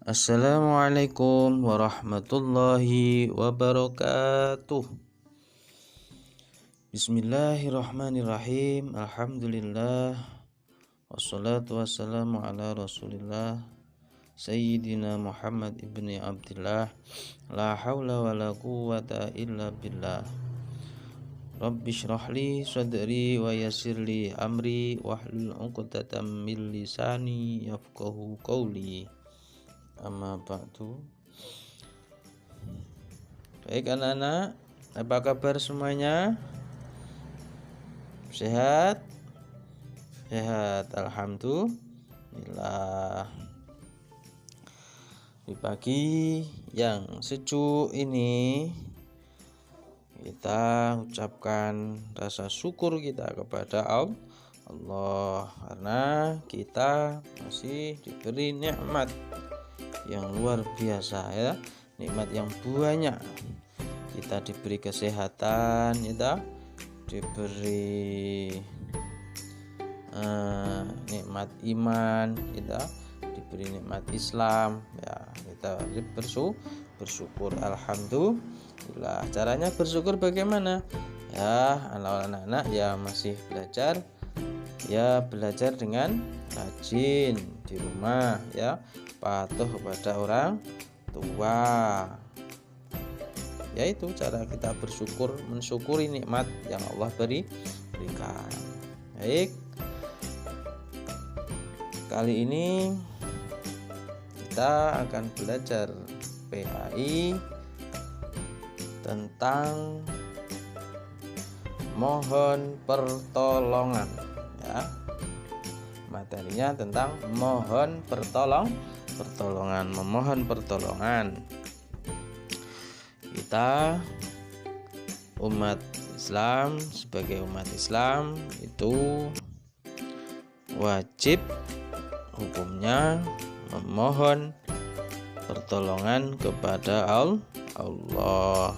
Assalamualaikum warahmatullahi wabarakatuh. Bismillahirrahmanirrahim. Alhamdulillah. Wassalatu wassalamu ala Rasulillah Sayyidina Muhammad ibni Abdillah. La hawla wa la quwwata illa billah. Rabbi shrahli sadri wa yassirli amri wahlul 'uqdatam min lisani yafqahu qawli. Amma ba'du. Baik anak-anak, apa kabar semuanya? Sehat? Sehat, alhamdulillah. Di pagi yang sejuk ini kita ucapkan rasa syukur kita kepada Allah karena kita masih diberi nikmat yang luar biasa ya, nikmat yang banyak. Kita diberi kesehatan, kita diberi nikmat iman, kita diberi nikmat Islam ya, kita bersyukur alhamdulillah. Caranya bersyukur bagaimana ya? Anak-anak ya masih belajar ya, belajar dengan rajin di rumah ya, patuh kepada orang tua. Yaitu cara kita bersyukur, mensyukuri nikmat yang Allah berikan. Baik, kali ini kita akan belajar PAI tentang mohon pertolongan ya. Materinya tentang mohon pertolongan, memohon pertolongan. Kita umat Islam, sebagai umat Islam itu wajib hukumnya memohon pertolongan kepada Allah.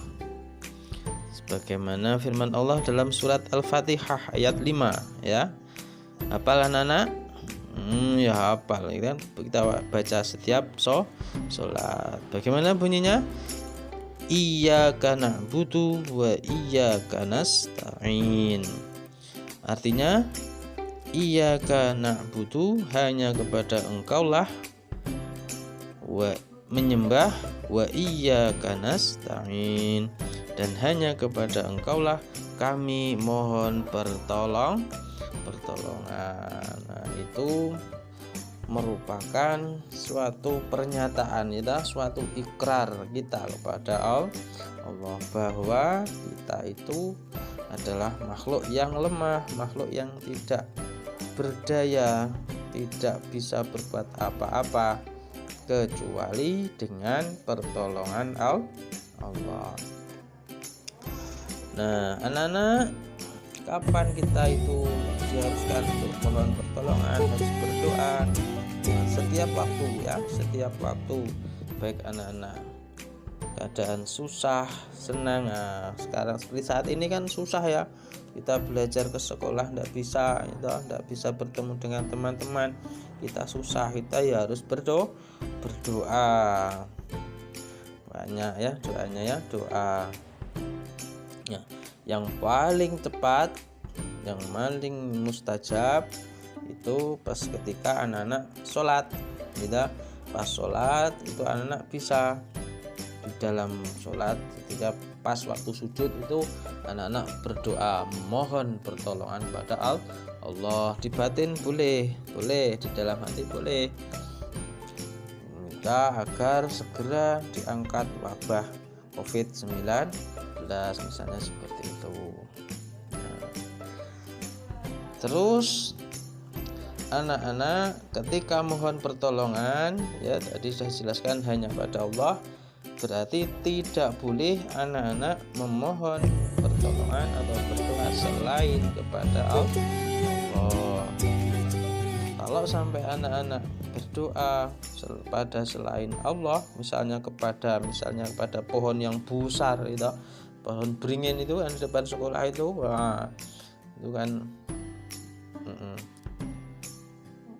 Sebagaimana firman Allah dalam surat Al-Fatihah ayat 5 ya. Hafal anak-anak? Ya hafal kan? Kita baca setiap sholat. Bagaimana bunyinya? Iyyaka na'budu wa iyyaka nasta'in. Artinya iyyaka na'budu, hanya kepada Engkaulah menyembah, wa iyyaka nasta'in, dan hanya kepada Engkaulah kami mohon pertolongan. Nah, itu merupakan suatu pernyataan kita, suatu ikrar kita kepada Allah bahwa kita itu adalah makhluk yang lemah, makhluk yang tidak berdaya, tidak bisa berbuat apa-apa kecuali dengan pertolongan Allah. Nah, anak-anak, kapan kita itu diharuskan untuk mohon pertolongan, harus berdoa setiap waktu ya, setiap waktu, baik anak-anak keadaan susah, senang. Nah, sekarang seperti saat ini kan susah ya, kita belajar ke sekolah tidak bisa bertemu dengan teman-teman, kita susah, kita ya harus berdoa banyak ya, doanya ya, doa ya. Yang paling tepat, yang paling mustajab itu pas ketika anak-anak sholat. Kita pas sholat itu anak-anak bisa di dalam sholat, ketika pas waktu sujud itu anak-anak berdoa mohon pertolongan pada Allah. Di batin boleh, di dalam hati boleh, minta agar segera diangkat wabah COVID-19 misalnya seperti itu. Terus anak-anak ketika mohon pertolongan ya, tadi sudah dijelaskan hanya pada Allah, berarti tidak boleh anak-anak memohon pertolongan atau berdoa selain kepada Allah. Kalau sampai anak-anak berdoa pada selain Allah, misalnya kepada pohon yang besar itu, pohon beringin itu kan di depan sekolah itu, wah, itu kan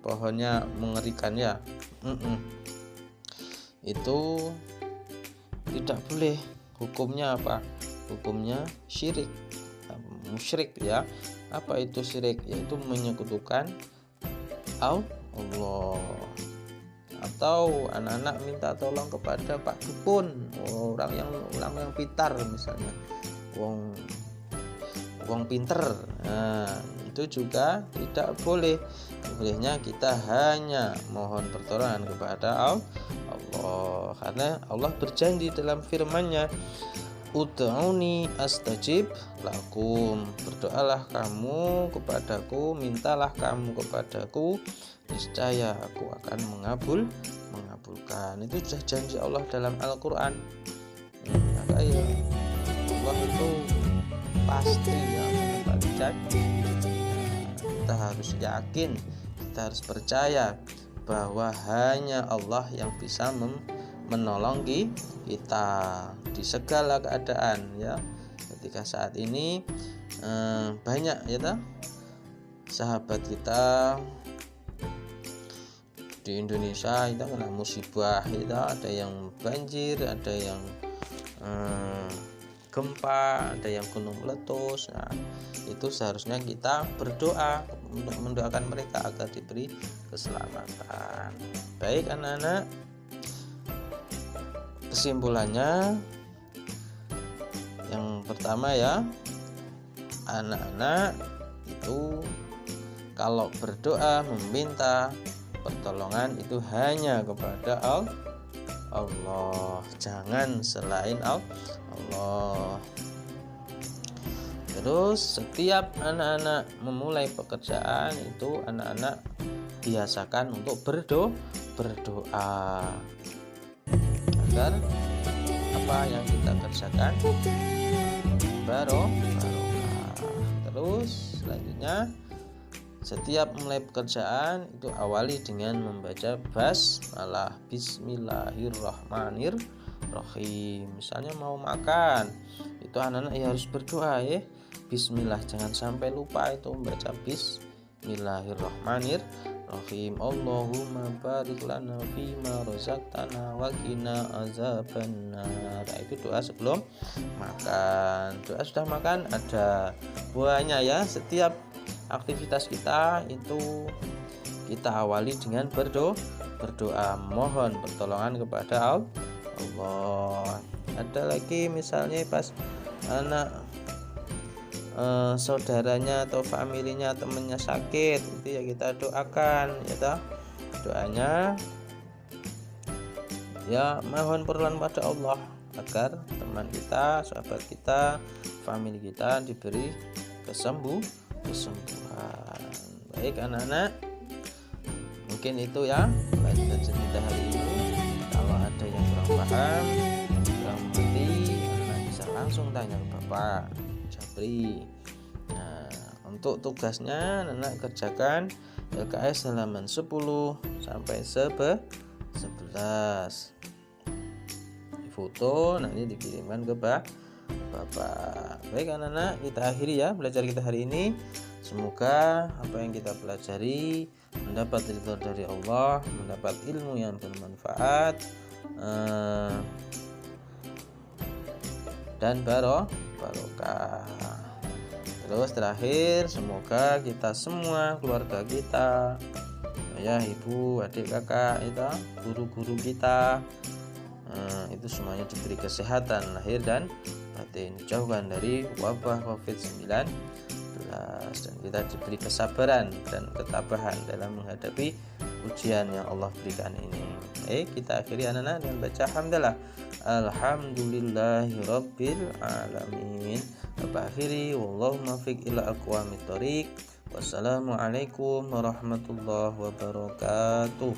pohonnya mengerikan ya. itu tidak boleh. Hukumnya apa? Hukumnya syirik, musyrik ya. Apa itu syirik? Yaitu menyekutukan Allah. Atau anak-anak minta tolong kepada Pak Dukun, orang yang pintar misalnya, wong pinter. Nah, itu juga tidak boleh. Bolehnya kita hanya mohon pertolongan kepada Allah, karena Allah berjanji dalam firman-Nya, ud'uni astajib lakum, berdoalah kamu kepadaku, mintalah kamu kepadaku, niscaya aku akan mengabulkan. Itu sudah janji Allah dalam Al-Quran. Maka ya Allah itu pasti yang menepati. Kita harus yakin, kita harus percaya bahwa hanya Allah yang bisa menolong kita di segala keadaan ya. Ketika saat ini banyak ya sahabat kita di Indonesia itu kena musibah, itu ada yang banjir, ada yang gempa, ada yang gunung meletus. Nah, itu seharusnya kita berdoa untuk mendoakan mereka agar diberi keselamatan. Baik anak-anak, kesimpulannya yang pertama ya, anak-anak itu kalau berdoa meminta pertolongan itu hanya kepada Allah, jangan selain Allah. Terus setiap anak-anak memulai pekerjaan itu anak-anak biasakan untuk berdoa agar apa yang kita kerjakan barokah. Terus selanjutnya setiap mulai pekerjaan itu awali dengan membaca basmalah, bismillahirrahmanirrahim. Misalnya mau makan, itu anak-anak ya harus berdoa ya, bismillah, jangan sampai lupa itu membaca bismillahirrahmanirrahim. Allahumma barik lana fima razaqtana wa qina azabannar. Itu doa sebelum makan. Doa sudah makan ada buahnya ya. Setiap aktivitas kita itu kita awali dengan berdoa mohon pertolongan kepada Allah. Ada lagi misalnya pas anak saudaranya atau familinya, temannya sakit, itu ya kita doakan ya doanya ya mohon pertolongan pada Allah agar teman kita, sahabat kita, famili kita diberi kesembuhan. Baik anak-anak, mungkin itu ya pelajaran cerita hari ini. Kalau ada yang kurang paham, kurang mengerti, anak bisa langsung tanya ke Bapak Japri. Nah, untuk tugasnya anak kerjakan LKS halaman 10 sampai 11. Foto nanti dikirimkan ke Bapak. Baik anak-anak, kita akhiri ya belajar kita hari ini. Semoga apa yang kita pelajari mendapat ridho dari Allah, mendapat ilmu yang bermanfaat dan barokah. Terus terakhir, semoga kita semua, keluarga kita, ayah, ibu, adik, kakak, itu guru-guru kita, itu semuanya diberi kesehatan lahir dan batin, jauhkan dari wabah COVID-19, dan kita diberi kesabaran dan ketabahan dalam menghadapi ujian yang Allah berikan ini. Kita akhiri anak-anak dengan baca hamdalah, alhamdulillahirabbil alamin. Bapak akhiri, wallahu muwaffiq ila aqwamit thoriq. Wassalamualaikum warahmatullahi wabarakatuh.